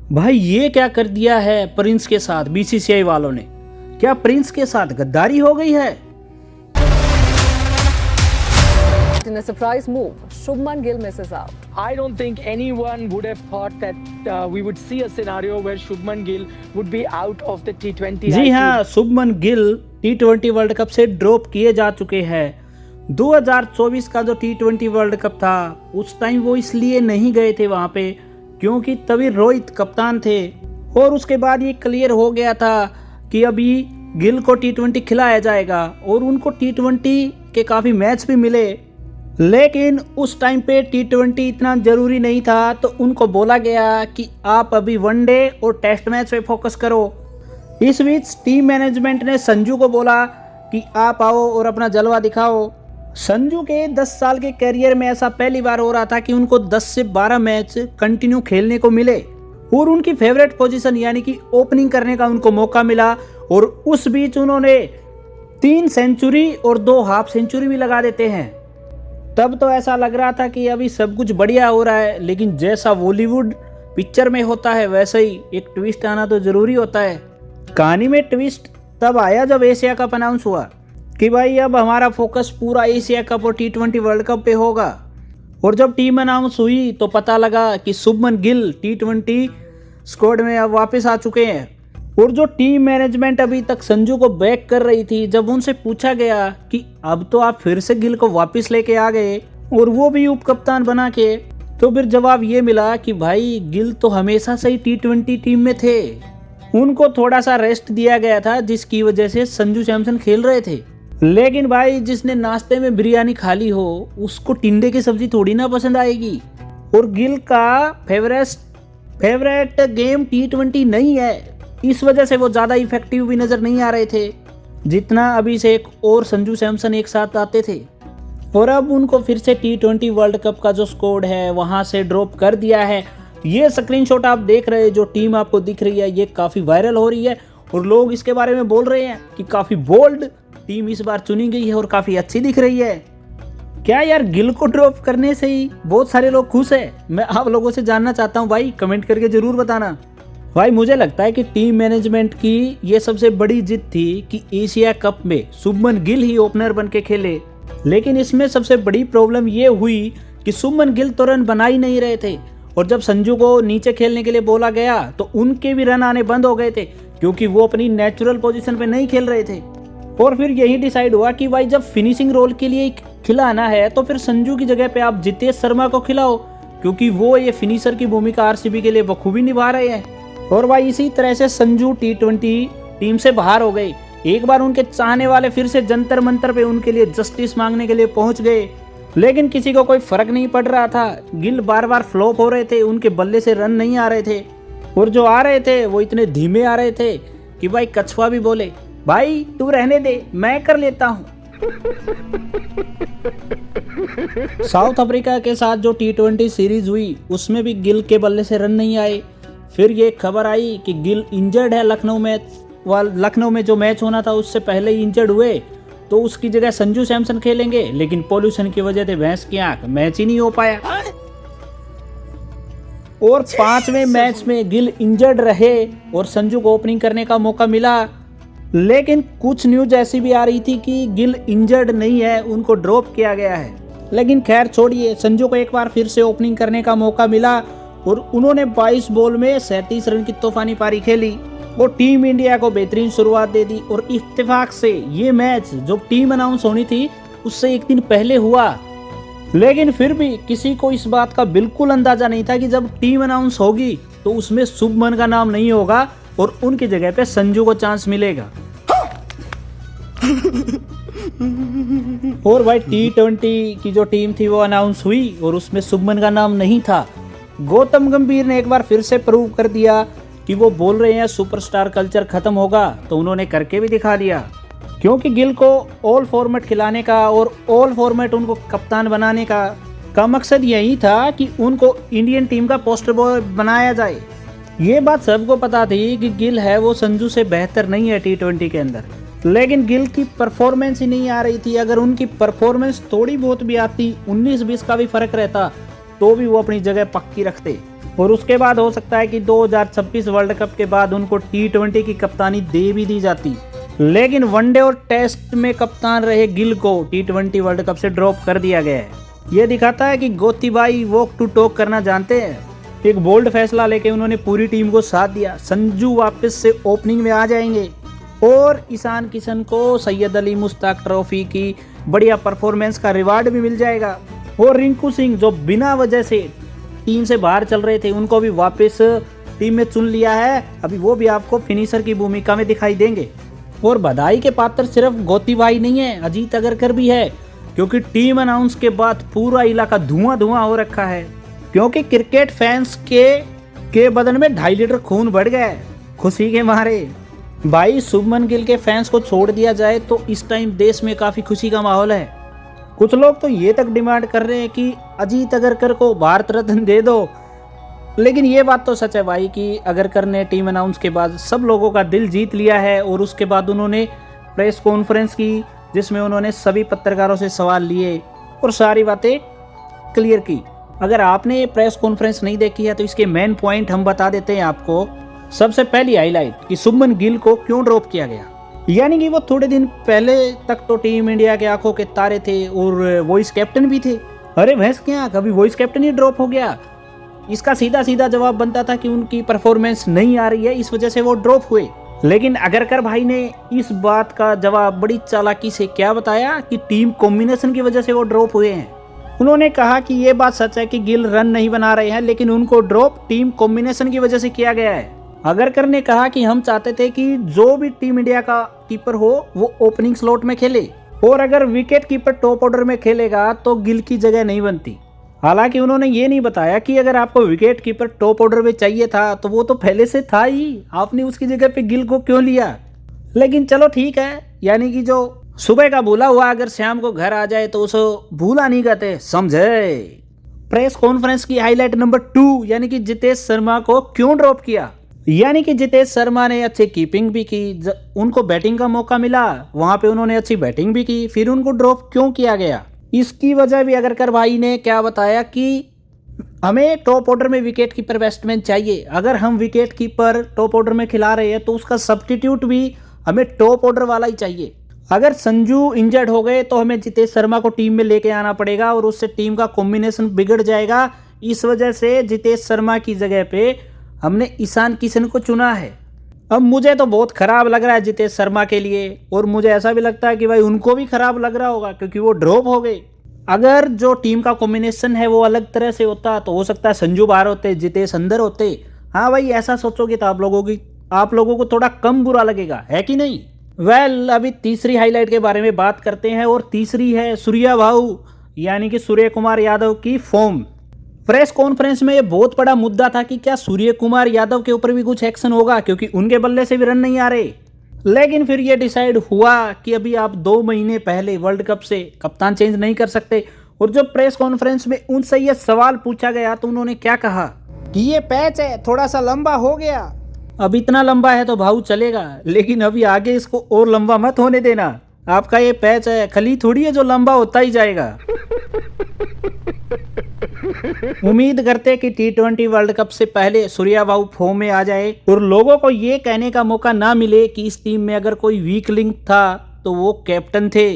भाई ये क्या कर दिया है प्रिंस के साथ बीसीसीआई वालों ने। क्या प्रिंस के साथ गद्दारी हो गई है? In a surprise move, Shubman Gill misses out. I don't think anyone would have thought that we would see a scenario where Shubman Gill would be out of the T20. जी हाँ, Shubman Gill T20 world cup से drop किए जा चुके हैं। 2024 का जो T20 world cup था उस टाइम वो इसलिए नहीं गए थे वहां पे क्योंकि तभी रोहित कप्तान थे और उसके बाद ये क्लियर हो गया था कि अभी गिल को T20 खिलाया जाएगा और उनको T20 के काफ़ी मैच भी मिले, लेकिन उस टाइम पे T20 इतना ज़रूरी नहीं था तो उनको बोला गया कि आप अभी वनडे और टेस्ट मैच पे फोकस करो। इस बीच टीम मैनेजमेंट ने संजू को बोला कि आप आओ और अपना जलवा दिखाओ। संजू के 10 साल के करियर में ऐसा पहली बार हो रहा था कि उनको 10 से 12 मैच कंटिन्यू खेलने को मिले और उनकी फेवरेट पोजीशन यानी कि ओपनिंग करने का उनको मौका मिला और उस बीच उन्होंने 3 सेंचुरी और 2 हाफ सेंचुरी भी लगा देते हैं। तब तो ऐसा लग रहा था कि अभी सब कुछ बढ़िया हो रहा है, लेकिन जैसा बॉलीवुड पिक्चर में होता है वैसे ही एक ट्विस्ट आना तो जरूरी होता है। कहानी में ट्विस्ट तब आया जब एशिया कप अनाउंस हुआ कि भाई अब हमारा फोकस पूरा एशिया कप और T20 वर्ल्ड कप पे होगा, और जब टीम अनाउंस हुई तो पता लगा कि शुभमन गिल T20 स्क्वाड में अब वापस आ चुके हैं। और जो टीम मैनेजमेंट अभी तक संजू को बैक कर रही थी, जब उनसे पूछा गया कि अब तो आप फिर से गिल को वापस लेके आ गए और वो भी उप कप्तान बना के, तो फिर जवाब ये मिला कि भाई गिल तो हमेशा से ही T20 टीम में थे, उनको थोड़ा सा रेस्ट दिया गया था जिसकी वजह से संजू सैमसन खेल रहे थे। लेकिन भाई जिसने नाश्ते में बिरयानी खा ली हो उसको टिंडे की सब्जी थोड़ी ना पसंद आएगी। और गिल का फेवरेट गेम T20 नहीं है, इस वजह से वो ज़्यादा इफेक्टिव भी नज़र नहीं आ रहे थे जितना अभिषेक और संजू सैमसन एक साथ आते थे। और अब उनको फिर से T20 वर्ल्ड कप का जो स्क्वाड है वहाँ से ड्रॉप कर दिया है। ये स्क्रीनशॉट आप देख रहे हैं, जो टीम आपको दिख रही है ये काफ़ी वायरल हो रही है और लोग इसके बारे में बोल रहे हैं कि काफ़ी बोल्ड टीम इस बार चुनी गई है और काफ़ी अच्छी दिख रही है। क्या यार गिल को ड्रॉप करने से ही बहुत सारे लोग खुश हैं? मैं आप लोगों से जानना चाहता हूँ भाई, कमेंट करके ज़रूर बताना। भाई मुझे लगता है कि टीम मैनेजमेंट की ये सबसे बड़ी जिद थी कि एशिया कप में शुभमन गिल ही ओपनर बन के खेले, लेकिन इसमें सबसे बड़ी प्रॉब्लम ये हुई कि शुभमन गिल तो रन बना ही नहीं रहे थे और जब संजू को नीचे खेलने के लिए बोला गया तो उनके भी रन आने बंद हो गए थे क्योंकि वो अपनी नेचुरल पोजीशन पे नहीं खेल रहे थे। और फिर यही डिसाइड हुआ कि भाई जब फिनिशिंग रोल के लिए खिलाना है तो फिर संजू की जगह पे आप जितेश शर्मा को खिलाओ, क्योंकि वो ये फिनिशर की भूमिका आरसीबी के लिए बखूबी निभा रहे हैं। और भाई इसी तरह से संजू T20 टीम से बाहर हो गए। एक बार उनके चाहने वाले फिर से जंतर मंतर पे उनके लिए जस्टिस मांगने के लिए पहुंच गए, लेकिन किसी को कोई फर्क नहीं पड़ रहा था। गिल बार बार फ्लॉप हो रहे थे, उनके बल्ले से रन नहीं आ रहे थे और जो आ रहे थे वो इतने धीमे आ रहे थे कि भाई कछुआ भी बोले भाई तू रहने दे मैं कर लेता हूँ। साउथ अफ्रीका के साथ जो T20 सीरीज हुई उसमें भी गिल के बल्ले से रन नहीं आए। फिर ये खबर आई कि गिल इंजर्ड है, लखनऊ में जो मैच होना था उससे पहले ही इंजर्ड हुए, तो उसकी जगह संजू सैमसन खेलेंगे, लेकिन पॉल्यूशन की वजह से भैंस की आंख मैच ही नहीं हो पाया। और 5वें मैच में गिल इंजर्ड रहे और संजू को ओपनिंग करने का मौका मिला, लेकिन कुछ न्यूज ऐसी भी आ रही थी कि गिल इंजर्ड नहीं है, उनको ड्रॉप किया गया है। लेकिन खैर छोड़िए, संजू को एक बार फिर से ओपनिंग करने का मौका मिला और उन्होंने 22 बॉल में 37 रन की तूफानी पारी खेली और टीम इंडिया को बेहतरीन शुरुआत दे दी। और इत्तेफाक से ये मैच जो टीम अनाउंस होनी थी उससे एक दिन पहले हुआ, लेकिन फिर भी किसी को इस बात का बिल्कुल अंदाजा नहीं था कि जब टीम अनाउंस होगी तो उसमें शुभमन का नाम नहीं होगा और उनकी जगह पे संजू को चांस मिलेगा। और भाई T20 की जो टीम थी वो अनाउंस हुई और उसमें शुभमन का नाम नहीं था। गौतम गंभीर ने एक बार फिर से प्रूव कर दिया कि वो बोल रहे हैं सुपरस्टार कल्चर खत्म होगा, तो उन्होंने करके भी दिखा दिया, क्योंकि गिल को ऑल फॉर्मेट खिलाने का और ऑल फॉर्मेट उनको कप्तान बनाने का मकसद यही था कि उनको इंडियन टीम का पोस्टर बॉय बनाया जाए। ये बात सबको पता थी कि गिल है वो संजू से बेहतर नहीं है T20 के अंदर, लेकिन गिल की परफॉर्मेंस ही नहीं आ रही थी। अगर उनकी परफॉर्मेंस थोड़ी बहुत भी आती, 19-20 का भी फर्क रहता, तो भी वो अपनी जगह पक्की रखते। और उसके बाद हो सकता है कि 2026 वर्ल्ड कप के बाद उनको T20 की कप्तानी दे भी दी जाती, लेकिन वनडे और टेस्ट में कप्तान रहे गिल को T20 वर्ल्ड कप से ड्रॉप कर दिया गया है। ये दिखाता है कि गोतीबाई वॉक टू टॉक करना जानते हैं। एक बोल्ड फैसला लेके उन्होंने पूरी टीम को साथ दिया। संजू वापस से ओपनिंग में आ जाएंगे और ईशान किशन को सैयद अली मुश्ताक ट्रॉफी की बढ़िया परफॉर्मेंस का रिवार्ड भी मिल जाएगा। और रिंकू सिंह जो बिना वजह से टीम से बाहर चल रहे थे, उनको भी वापस टीम में चुन लिया है। अभी वो भी आपको फिनिशर की भूमिका में दिखाई देंगे। और बधाई के पात्र सिर्फ गोतीबाई नहीं है, अजीत अगरकर भी है, क्योंकि टीम अनाउंस के बाद पूरा इलाका धुआं धुआं हो रखा है, क्योंकि क्रिकेट फैंस के बदन में 2.5 लीटर खून बढ़ गया है खुशी के मारे। भाई शुभमन गिल के फैंस को छोड़ दिया जाए तो इस टाइम देश में काफी खुशी का माहौल है। कुछ लोग तो ये तक डिमांड कर रहे हैं कि अजीत अगरकर को भारत रत्न दे दो। लेकिन ये बात तो सच है भाई कि अगरकर ने टीम अनाउंस के बाद सब लोगों का दिल जीत लिया है और उसके बाद उन्होंने प्रेस कॉन्फ्रेंस की, जिसमें उन्होंने सभी पत्रकारों से सवाल लिए और सारी बातें क्लियर की। अगर आपने ये प्रेस कॉन्फ्रेंस नहीं देखी है तो इसके मेन पॉइंट हम बता देते हैं आपको। सबसे पहली हाईलाइट कि शुभमन गिल को क्यों ड्रॉप किया गया, यानी कि वो थोड़े दिन पहले तक तो टीम इंडिया के आंखों के तारे थे और वॉइस कैप्टन भी थे। अरे भैंस क्या, कभी वॉइस कैप्टन ही ड्रॉप हो गया? इसका सीधा सीधा जवाब बनता था कि उनकी परफॉर्मेंस नहीं आ रही है, इस वजह से वो ड्रॉप हुए। लेकिन अगरकर भाई ने इस बात का जवाब बड़ी चालाकी से क्या बताया कि टीम कॉम्बिनेशन की वजह से वो ड्रॉप हुए हैं। उन्होंने कहा कि ये बात सच है कि गिल रन नहीं बना रहे हैं, लेकिन उनको ड्रॉप टीम कॉम्बिनेशन की वजह से किया गया है। अगरकर ने कहा कि हम चाहते थे कि जो भी टीम इंडिया का कीपर हो वो ओपनिंग स्लॉट में खेले, और अगर विकेट कीपर टॉप ऑर्डर में खेलेगा तो गिल की जगह नहीं बनती। हालांकि उन्होंने ये नहीं बताया कि अगर आपको विकेट कीपर टॉप ऑर्डर में चाहिए था तो वो तो पहले से था ही, आपने उसकी जगह पे गिल को क्यों लिया? लेकिन चलो ठीक है, यानी कि जो सुबह का भूला हुआ अगर शाम को घर आ जाए तो उसे भूला नहीं कहते, समझे। प्रेस कॉन्फ्रेंस की हाईलाइट नंबर 2, यानी कि जितेश शर्मा को क्यों ड्रॉप किया। यानी कि जितेश शर्मा ने अच्छी कीपिंग भी की, उनको बैटिंग का मौका मिला, वहां पे उन्होंने अच्छी बैटिंग भी की, फिर उनको ड्रॉप क्यों किया गया? इसकी वजह भी अगरकर भाई ने क्या बताया कि हमें टॉप ऑर्डर में विकेट कीपर बैट्समैन चाहिए। अगर हम विकेट कीपर टॉप ऑर्डर में खिला रहे हैं तो उसका सब्स्टिट्यूट भी हमें टॉप ऑर्डर वाला ही चाहिए। अगर संजू इंजर्ड हो गए तो हमें जितेश शर्मा को टीम में लेके आना पड़ेगा और उससे टीम का कॉम्बिनेशन बिगड़ जाएगा। इस वजह से जितेश शर्मा की जगह पे हमने ईशान किशन को चुना है। अब मुझे तो बहुत खराब लग रहा है जितेश शर्मा के लिए, और मुझे ऐसा भी लगता है कि भाई उनको भी खराब लग रहा होगा क्योंकि वो ड्रॉप हो गए। अगर जो टीम का कॉम्बिनेशन है वो अलग तरह से होता तो हो सकता है संजू बाहर होते, जितेश अंदर होते। हाँ भाई, ऐसा सोचोगे तो आप लोगों को थोड़ा कम बुरा लगेगा, है कि नहीं? वेल, अभी तीसरी हाईलाइट के बारे में बात करते हैं, और तीसरी है सूर्या भाऊ यानी कि सूर्य कुमार यादव की फॉर्म। प्रेस कॉन्फ्रेंस में ये बहुत बड़ा मुद्दा था कि क्या सूर्य कुमार यादव के ऊपर भी कुछ एक्शन होगा, क्योंकि उनके बल्ले से भी रन नहीं आ रहे। लेकिन फिर ये डिसाइड हुआ कि अभी आप 2 महीने पहले वर्ल्ड कप से कप्तान चेंज नहीं कर सकते। और जब प्रेस कॉन्फ्रेंस में उनसे ये सवाल पूछा गया तो उन्होंने क्या कहा कि ये पैच है, थोड़ा सा लंबा हो गया। अब इतना लंबा है तो भाऊ चलेगा, लेकिन अभी आगे इसको और लंबा मत होने देना। आपका ये पैच है, खली थोड़ी है जो लंबा होता ही जाएगा। उम्मीद करते कि T20 वर्ल्ड कप से पहले सूर्या भाऊ फॉर्म में आ जाए और लोगों को ये कहने का मौका ना मिले कि इस टीम में अगर कोई वीक लिंक था तो वो कैप्टन थे।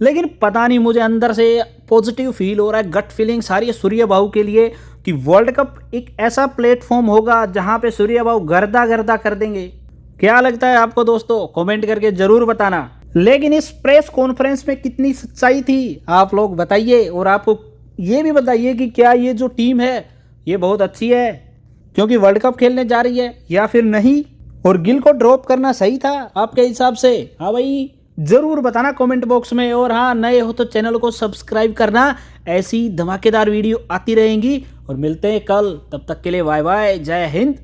लेकिन पता नहीं, मुझे अंदर से पॉजिटिव फील हो रहा है, गट फीलिंग सारी है सूर्या भाऊ के लिए कि वर्ल्ड कप एक ऐसा प्लेटफॉर्म होगा जहां पे सूर्या भाऊ गर्दा गर्दा कर देंगे। क्या लगता है आपको दोस्तों? कमेंट करके जरूर बताना। लेकिन इस प्रेस कॉन्फ्रेंस में कितनी सच्चाई थी आप लोग बताइए, और आपको ये भी बताइए कि क्या ये जो टीम है ये बहुत अच्छी है क्योंकि वर्ल्ड कप खेलने जा रही है, या फिर नहीं, और गिल को ड्रॉप करना सही था आपके हिसाब से? हाँ भाई, जरूर बताना कमेंट बॉक्स में। और हाँ, नए हो तो चैनल को सब्सक्राइब करना, ऐसी धमाकेदार वीडियो आती रहेंगी। और मिलते हैं कल, तब तक के लिए बाय बाय, जय हिंद।